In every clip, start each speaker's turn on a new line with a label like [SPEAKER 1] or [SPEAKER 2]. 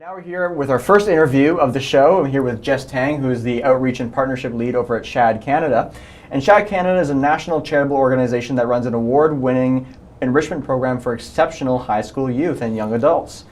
[SPEAKER 1] Now we're here with our first interview of the show. I'm here with Jess Tang, who is the Outreach and Partnership Lead over at Shad Canada. And Shad Canada is a national charitable organization that runs an award-winning enrichment program for exceptional high school youth and young adults.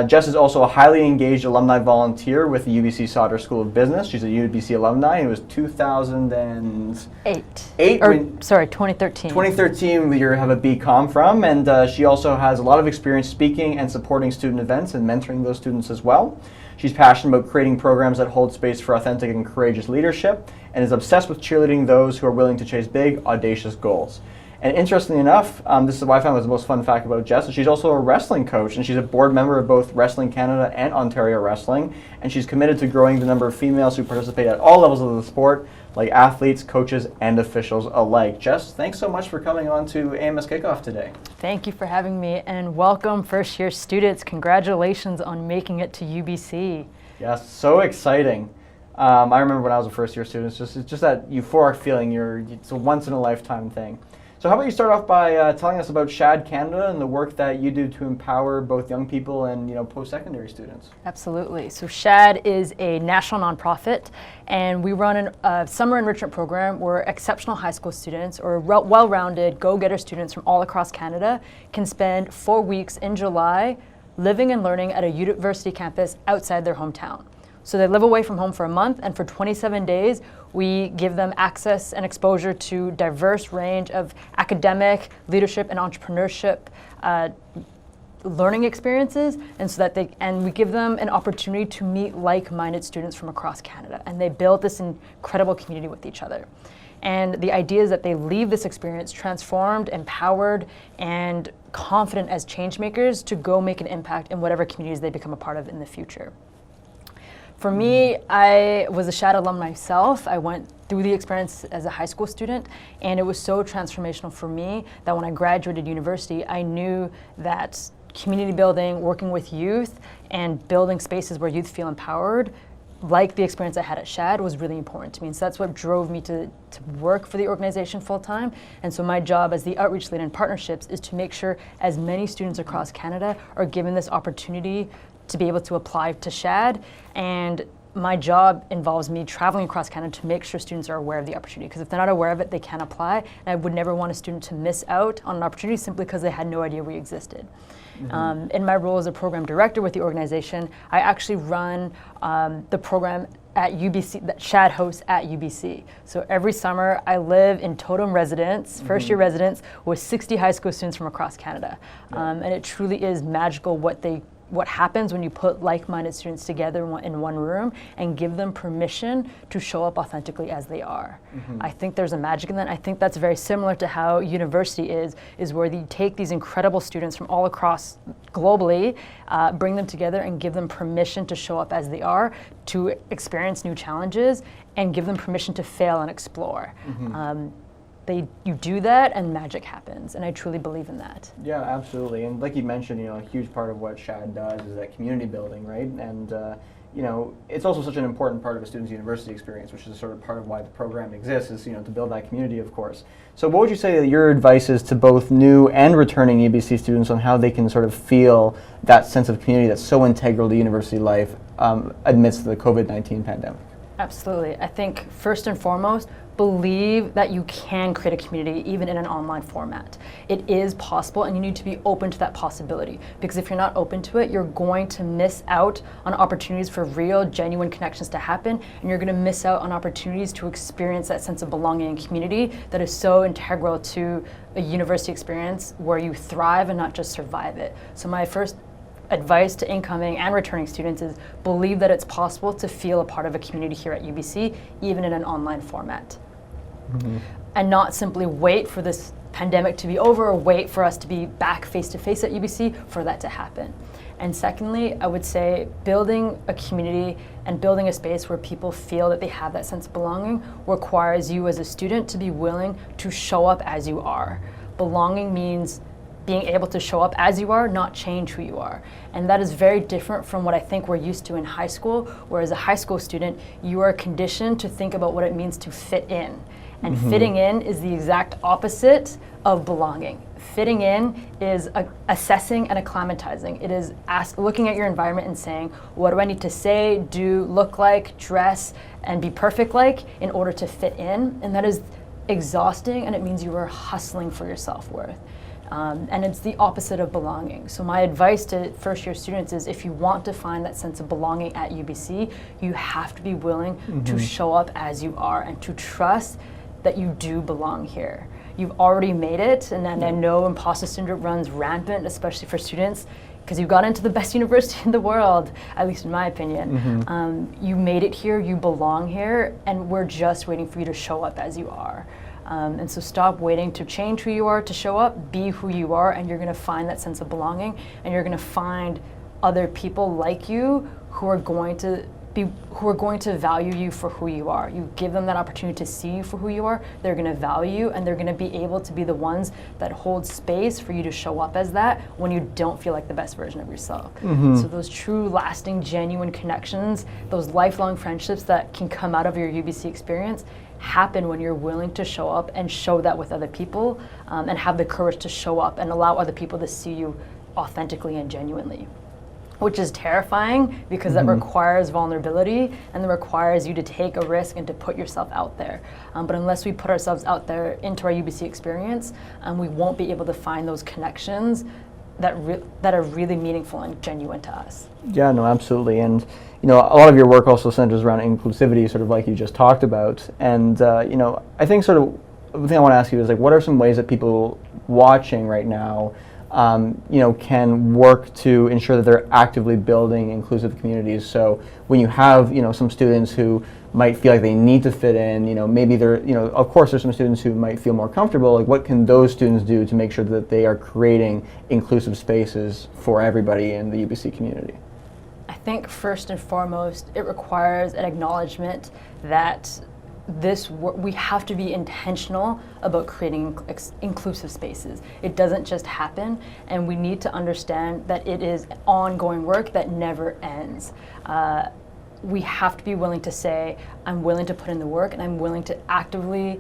[SPEAKER 1] Jess is also a highly engaged alumni volunteer with the UBC Sauder School of Business. She's a UBC alumni, and it was 2008.
[SPEAKER 2] 2013.
[SPEAKER 1] 2013, you have a BCom from, and she also has a lot of experience speaking and supporting student events and mentoring those students as well. She's passionate about creating programs that hold space for authentic and courageous leadership, and is obsessed with cheerleading those who are willing to chase big, audacious goals. And interestingly enough, this is what I found was the most fun fact about Jess, is she's also a wrestling coach, and she's a board member of both Wrestling Canada and Ontario Wrestling, and she's committed to growing the number of females who participate at all levels of the sport, like athletes, coaches, and officials alike. Jess, thanks so much for coming on to AMS Kickoff today.
[SPEAKER 2] Thank you for having me, and welcome first-year students. Congratulations on making it to UBC.
[SPEAKER 1] Yes, so exciting. I remember when I was a first-year student, it's just that euphoric feeling. It's a once-in-a-lifetime thing. So how about you start off by telling us about Shad Canada and the work that you do to empower both young people and post-secondary students?
[SPEAKER 2] Absolutely. So Shad is a national nonprofit, and we run a summer enrichment program where exceptional high school students or well-rounded go-getter students from all across Canada can spend 4 weeks in July living and learning at a university campus outside their hometown. So they live away from home for a month, and for 27 days, we give them access and exposure to diverse range of academic, leadership, and entrepreneurship learning experiences, and we give them an opportunity to meet like-minded students from across Canada, and they build this incredible community with each other. And the idea is that they leave this experience transformed, empowered, and confident as change makers to go make an impact in whatever communities they become a part of in the future. For me, I was a Shad alum myself. I went through the experience as a high school student, and it was so transformational for me that when I graduated university, I knew that community building, working with youth, and building spaces where youth feel empowered, like the experience I had at Shad, was really important to me. And so that's what drove me to work for the organization full-time. And so my job as the outreach lead in partnerships is to make sure as many students across Canada are given this opportunity to be able to apply to Shad, and my job involves me traveling across Canada to make sure students are aware of the opportunity, because if they're not aware of it, they can't apply, and I would never want a student to miss out on an opportunity simply because they had no idea we existed. Mm-hmm. In my role as a program director with the organization, I actually run the program at UBC, that Shad hosts at UBC. So every summer I live in totem residence, first-year residence, with 60 high school students from across Canada. And it truly is magical what happens when you put like-minded students together in one room and give them permission to show up authentically as they are. I think there's a magic in that. I think that's very similar to how university is where you take these incredible students from all across globally, bring them together and give them permission to show up as they are, to experience new challenges, and give them permission to fail and explore. You do that and magic happens, and I truly believe in that.
[SPEAKER 1] Yeah, absolutely. And like you mentioned, a huge part of what Shad does is that community building, right? And it's also such an important part of a student's university experience, which is sort of part of why the program exists, is to build that community, of course. So what would you say that your advice is to both new and returning UBC students on how they can sort of feel that sense of community that's so integral to university life amidst the COVID-19 pandemic?
[SPEAKER 2] Absolutely. I think first and foremost, believe that you can create a community even in an online format. It is possible, and you need to be open to that possibility, because if you're not open to it, you're going to miss out on opportunities for real, genuine connections to happen, and you're going to miss out on opportunities to experience that sense of belonging and community that is so integral to a university experience where you thrive and not just survive it. So my first advice to incoming and returning students is believe that it's possible to feel a part of a community here at UBC, even in an online format. And not simply wait for this pandemic to be over or wait for us to be back face-to-face at UBC for that to happen. And secondly, I would say building a community and building a space where people feel that they have that sense of belonging requires you as a student to be willing to show up as you are. Belonging means being able to show up as you are, not change who you are. And that is very different from what I think we're used to in high school, where as a high school student, you are conditioned to think about what it means to fit in. And fitting in is the exact opposite of belonging. Fitting in is assessing and acclimatizing. It is looking at your environment and saying, what do I need to say, do, look like, dress, and be perfect like in order to fit in? And that is exhausting, and it means you are hustling for your self-worth. And it's the opposite of belonging. So my advice to first-year students is, if you want to find that sense of belonging at UBC, you have to be willing to show up as you are and to trust that you do belong here. You've already made it, and I know imposter syndrome runs rampant, especially for students, because you got into the best university in the world, at least in my opinion. You made it here, you belong here, and we're just waiting for you to show up as you are. And so stop waiting to change who you are to show up, be who you are, and you're gonna find that sense of belonging, and you're gonna find other people like you who are going to value you for who you are. You give them that opportunity to see you for who you are, they're gonna value you, and they're gonna be able to be the ones that hold space for you to show up as that when you don't feel like the best version of yourself. So those true, lasting, genuine connections, those lifelong friendships that can come out of your UBC experience happen when you're willing to show up and show that with other people, and have the courage to show up and allow other people to see you authentically and genuinely. Which is terrifying, because that requires vulnerability, and that requires you to take a risk and to put yourself out there. But unless we put ourselves out there into our UBC experience, we won't be able to find those connections that are really meaningful and genuine to us.
[SPEAKER 1] Yeah, no, absolutely. And a lot of your work also centers around inclusivity, sort of like you just talked about. And I think sort of the thing I want to ask you is, like, what are some ways that people watching right now can work to ensure that they're actively building inclusive communities? So when you have, some students who might feel like they need to fit in, maybe they're, of course there's some students who might feel more comfortable, like what can those students do to make sure that they are creating inclusive spaces for everybody in the UBC community?
[SPEAKER 2] I think first and foremost, it requires an acknowledgement that we have to be intentional about creating inclusive spaces. It doesn't just happen, and we need to understand that it is ongoing work that never ends. We have to be willing to say, I'm willing to put in the work, and I'm willing to actively,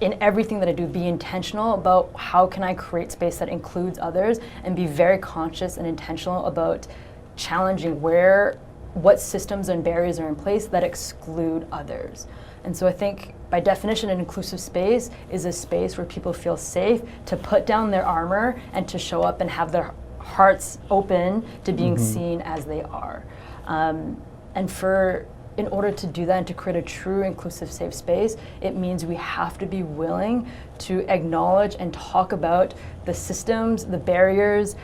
[SPEAKER 2] in everything that I do, be intentional about how can I create space that includes others, and be very conscious and intentional about challenging what systems and barriers are in place that exclude others. And so I think, by definition, an inclusive space is a space where people feel safe to put down their armor and to show up and have their hearts open to being seen as they are. In order to do that and to create a true inclusive safe space, it means we have to be willing to acknowledge and talk about the systems, the barriers,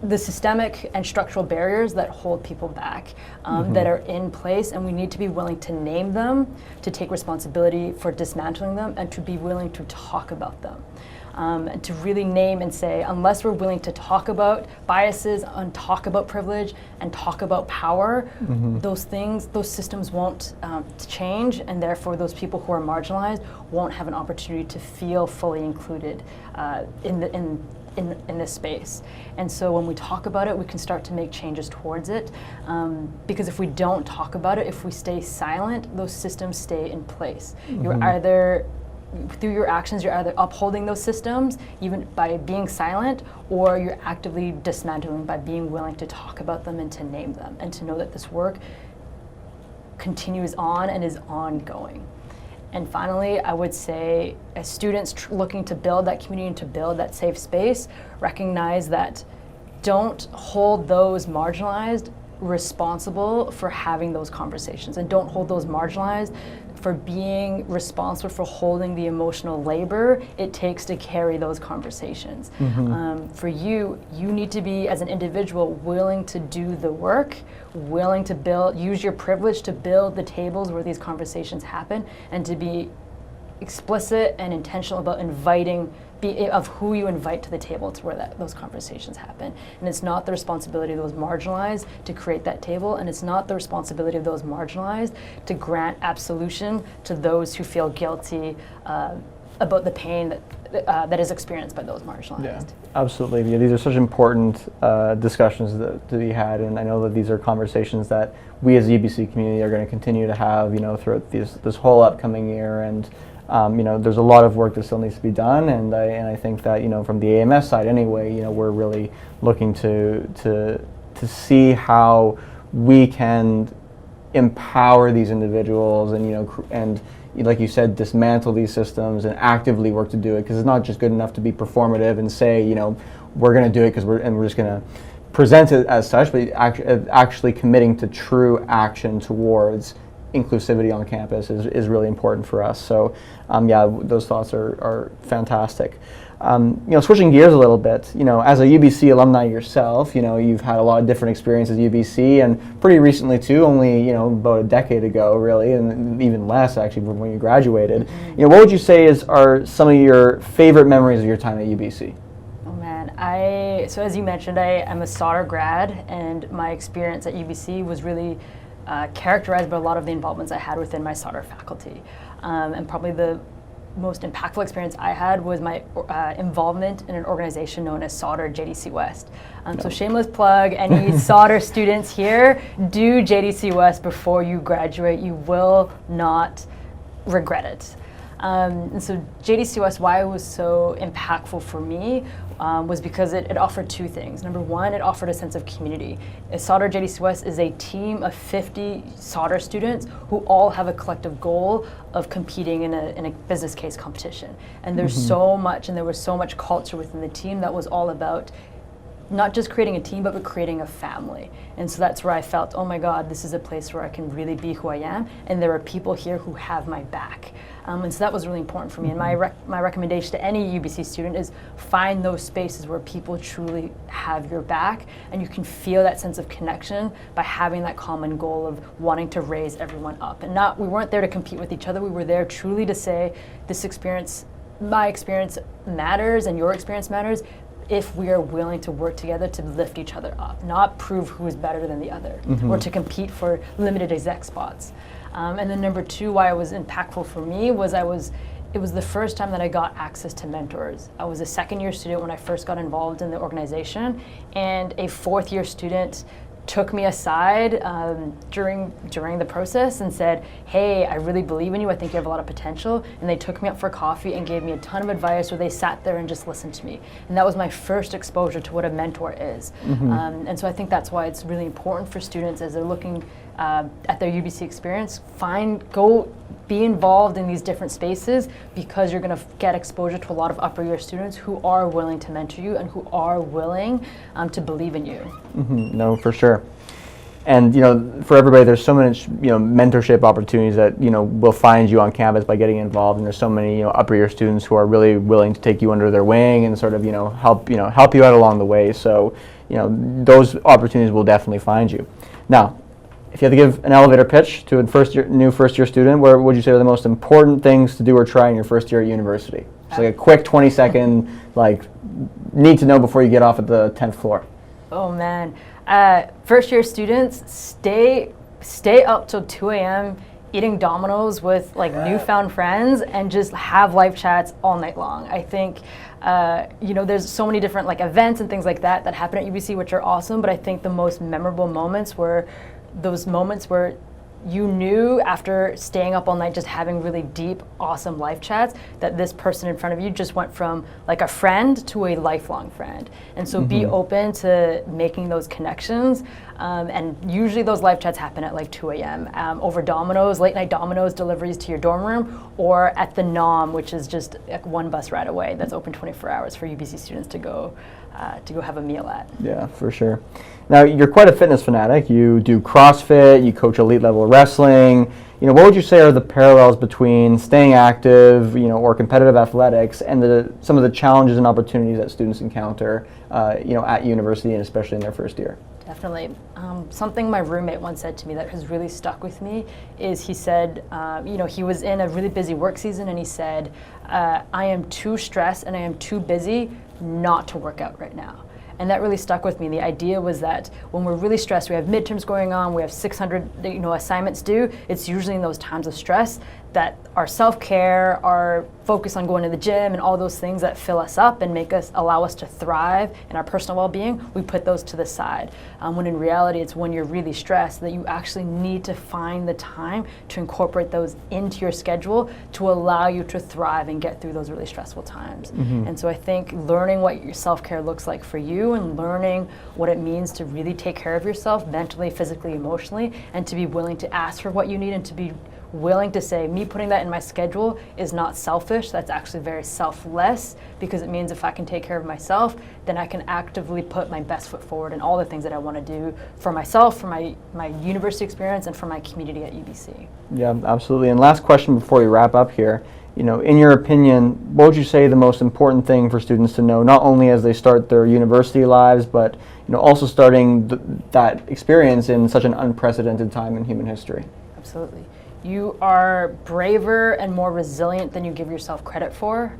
[SPEAKER 2] the systemic and structural barriers that hold people back, that are in place, and we need to be willing to name them, to take responsibility for dismantling them, and to be willing to talk about them. And to really name and say, unless we're willing to talk about biases and talk about privilege and talk about power, those systems won't change, and therefore those people who are marginalized won't have an opportunity to feel fully included in this space. And so when we talk about it, we can start to make changes towards it. Because if we don't talk about it, if we stay silent, those systems stay in place. You're either, through your actions, you're either upholding those systems, even by being silent, or you're actively dismantling by being willing to talk about them and to name them, and to know that this work continues on and is ongoing. And finally, I would say, as students looking to build that community and to build that safe space, recognize that don't hold those marginalized responsible for having those conversations, and don't hold those marginalized for being responsible for holding the emotional labor it takes to carry those conversations. For you need to be, as an individual, willing to do the work, willing to use your privilege to build the tables where these conversations happen, and to be explicit and intentional about of who you invite to the table to where those conversations happen. And it's not the responsibility of those marginalized to create that table, and it's not the responsibility of those marginalized to grant absolution to those who feel guilty about the pain that is experienced by those marginalized.
[SPEAKER 1] Yeah, absolutely. Yeah, these are such important discussions to be had, and I know that these are conversations that we as the UBC community are going to continue to have, throughout this whole upcoming year. And there's a lot of work that still needs to be done, and I think that from the AMS side anyway, we're really looking to see how we can empower these individuals and like you said, dismantle these systems and actively work to do it, because it's not just good enough to be performative and say we're going to do it because we're just going to present it as such, but actually committing to true action towards inclusivity on campus is really important for us. So those thoughts are fantastic. Switching gears a little bit, as a UBC alumni yourself, you've had a lot of different experiences at UBC, and pretty recently too, only about a decade ago really, and even less actually from when you graduated. What would you say are some of your favorite memories of your time at UBC?
[SPEAKER 2] Oh man, so as you mentioned, I'm a Sauder grad, and my experience at UBC was really characterized by a lot of the involvements I had within my Sauder faculty, and probably the most impactful experience I had was my involvement in an organization known as Sauder JDC West. So shameless plug, any Sauder students here, do JDC West before you graduate. You will not regret it. And so JDC West, why it was so impactful for me was because it offered two things. Number one, it offered a sense of community. Sauder JDC West is a team of 50 Sauder students who all have a collective goal of competing in a business case competition. And there's so much, and there was so much culture within the team that was all about not just creating a team, but creating a family. And so that's where I felt, oh my God, this is a place where I can really be who I am, and there are people here who have my back. And so that was really important for me. And my recommendation to any UBC student is find those spaces where people truly have your back, and you can feel that sense of connection by having that common goal of wanting to raise everyone up. And we weren't there to compete with each other, we were there truly to say, this experience, my experience matters and your experience matters, if we are willing to work together to lift each other up, not prove who is better than the other, or to compete for limited exec spots. And then number two, why it was impactful for me was it was the first time that I got access to mentors. I was a second-year student when I first got involved in the organization, and a fourth-year student took me aside during the process and said, hey, I really believe in you, I think you have a lot of potential. And they took me up for coffee and gave me a ton of advice, where they sat there and just listened to me. And that was my first exposure to what a mentor is. And so I think that's why it's really important for students as they're looking at their UBC experience, go be involved in these different spaces, because you're going to get exposure to a lot of upper year students who are willing to mentor you and who are willing to believe in you.
[SPEAKER 1] No, for sure. And for everybody, there's so many mentorship opportunities that will find you on campus by getting involved, and there's so many upper year students who are really willing to take you under their wing and sort of help you out along the way. So those opportunities will definitely find you. Now, if you had to give an elevator pitch to a new first year student, what would you say are the most important things to do or try in your first year at university? Just like a quick 20-second, need to know before you get off at the 10th floor.
[SPEAKER 2] Oh man, first year students, stay up till 2 a.m. eating Domino's with newfound friends, and just have live chats all night long. I think there's so many different events and things like that happen at UBC, which are awesome, but I think the most memorable moments were those moments where you knew after staying up all night just having really deep, awesome life chats that this person in front of you just went from a friend to a lifelong friend. And so be open to making those connections. And usually those live chats happen at 2 a.m. Over Domino's, late night Domino's deliveries to your dorm room, or at the NOM, which is just one bus ride away that's open 24 hours for UBC students to go have a meal at.
[SPEAKER 1] Yeah, for sure. Now, you're quite a fitness fanatic. You do CrossFit, you coach elite level wrestling. What would you say are the parallels between staying active, or competitive athletics, and some of the challenges and opportunities that students encounter, at university, and especially in their first year?
[SPEAKER 2] Definitely. Something my roommate once said to me that has really stuck with me is he said, he was in a really busy work season, and he said, I am too stressed and I am too busy not to work out right now. And that really stuck with me. The idea was that when we're really stressed, we have midterms going on, we have 600 assignments due, it's usually in those times of stress that our self-care, our focus on going to the gym and all those things that fill us up and allow us to thrive in our personal well-being, we put those to the side. When in reality, it's when you're really stressed that you actually need to find the time to incorporate those into your schedule to allow you to thrive and get through those really stressful times. And so I think learning what your self-care looks like for you and learning what it means to really take care of yourself mentally, physically, emotionally, and to be willing to ask for what you need and to be willing to say, me putting that in my schedule is not selfish, that's actually very selfless, because it means if I can take care of myself, then I can actively put my best foot forward in all the things that I want to do for myself, for my university experience, and for my community at UBC.
[SPEAKER 1] Yeah, absolutely. And last question before we wrap up here. In your opinion, what would you say the most important thing for students to know, not only as they start their university lives, but also starting that experience in such an unprecedented time in human history?
[SPEAKER 2] Absolutely. You are braver and more resilient than you give yourself credit for.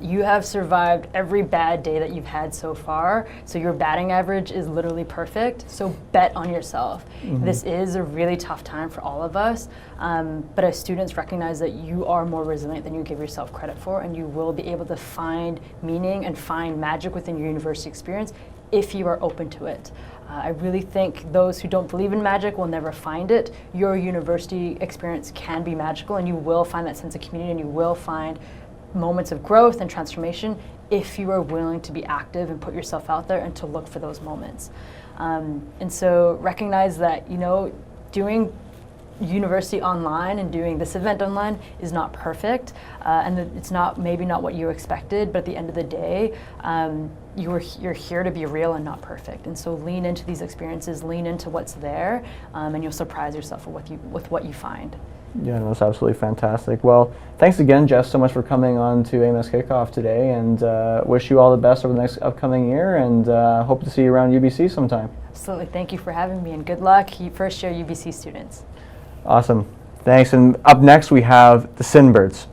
[SPEAKER 2] You have survived every bad day that you've had so far, so your batting average is literally perfect, so bet on yourself. This is a really tough time for all of us, but as students, recognize that you are more resilient than you give yourself credit for, and you will be able to find meaning and find magic within your university experience if you are open to it. I really think those who don't believe in magic will never find it. Your university experience can be magical, and you will find that sense of community, and you will find moments of growth and transformation if you are willing to be active and put yourself out there and to look for those moments. And so recognize that, doing university online and doing this event online is not perfect, and it's maybe not what you expected, but at the end of the day, you're here to be real and not perfect. And so lean into these experiences, lean into what's there, and you'll surprise yourself with what you find.
[SPEAKER 1] Yeah, no, that's absolutely fantastic. Well, thanks again, Jess, so much for coming on to AMS Kickoff today, and wish you all the best over the next upcoming year, and hope to see you around UBC sometime.
[SPEAKER 2] Absolutely. Thank you for having me, and good luck, first year UBC students.
[SPEAKER 1] Awesome. Thanks. And up next, we have the Sinbirds.